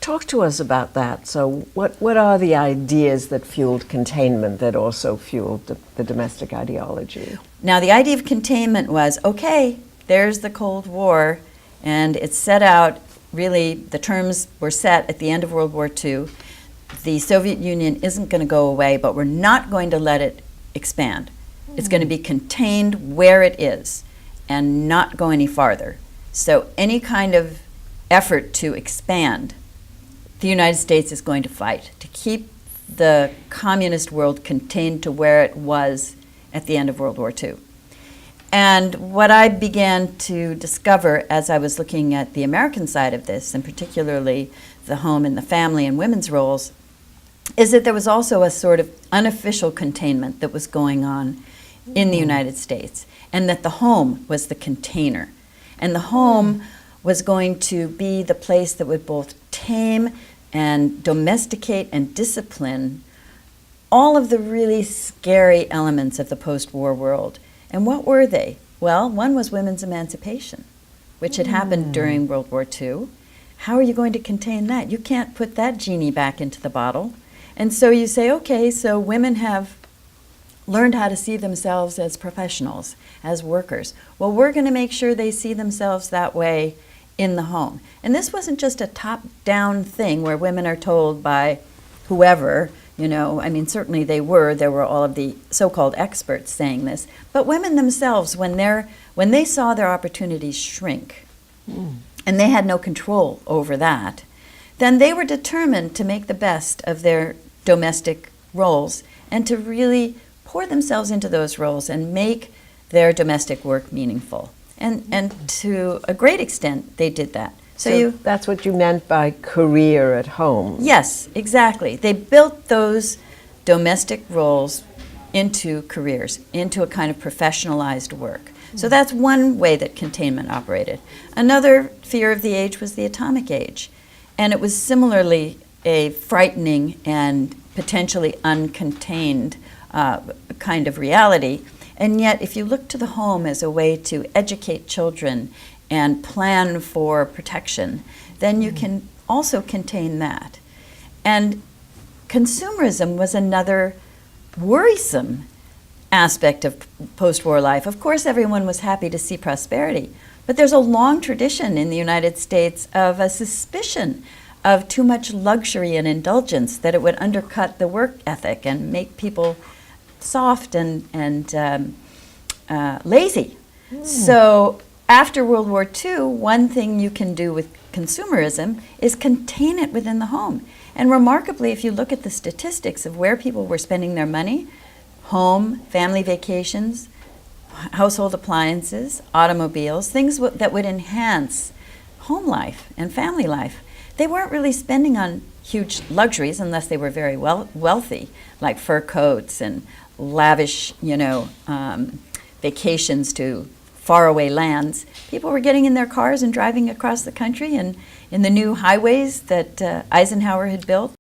talk to us about that. So what are the ideas that fueled containment that also fueled the domestic ideology? Now, the idea of containment was, okay, there's the Cold War, and it's set out, really, the terms were set at the end of World War II. The Soviet Union isn't going to go away, but we're not going to let it expand. It's going to be contained where it is and not go any farther. So any kind of effort to expand, the United States is going to fight to keep the communist world contained to where it was at the end of World War II. And what I began to discover as I was looking at the American side of this, and particularly the home and the family and women's roles, is that there was also a sort of unofficial containment that was going on in the United States, and that the home was the container. And the home was going to be the place that would both tame and domesticate and discipline all of the really scary elements of the post-war world. And what were they? Well, one was women's emancipation, which had happened during World War II. How are you going to contain that? You can't put that genie back into the bottle. And so you say, okay, so women have learned how to see themselves as professionals, as workers. Well, we're going to make sure they see themselves that way in the home. And this wasn't just a top-down thing where women are told by whoever, you know, I mean, certainly there were all of the so-called experts saying this, but women themselves, when they saw their opportunities shrink, and they had no control over that, then they were determined to make the best of their domestic roles and to really pour themselves into those roles and make their domestic work meaningful. And to a great extent, they did that. So that's what you meant by career at home. Yes, exactly. They built those domestic roles into careers, into a kind of professionalized work. So that's one way that containment operated. Another fear of the age was the atomic age. And it was similarly a frightening and potentially uncontained kind of reality. And yet, if you look to the home as a way to educate children and plan for protection, then you can also contain that. And consumerism was another worrisome aspect of post-war life. Of course, everyone was happy to see prosperity, but there's a long tradition in the United States of a suspicion of too much luxury and indulgence, that it would undercut the work ethic and make people soft and lazy. So after World War II, one thing you can do with consumerism is contain it within the home. And remarkably, if you look at the statistics of where people were spending their money, home, family vacations, household appliances, automobiles, things that would enhance home life and family life, they weren't really spending on huge luxuries unless they were very wealthy, like fur coats and lavish, vacations to faraway lands. People were getting in their cars and driving across the country and in the new highways that Eisenhower had built.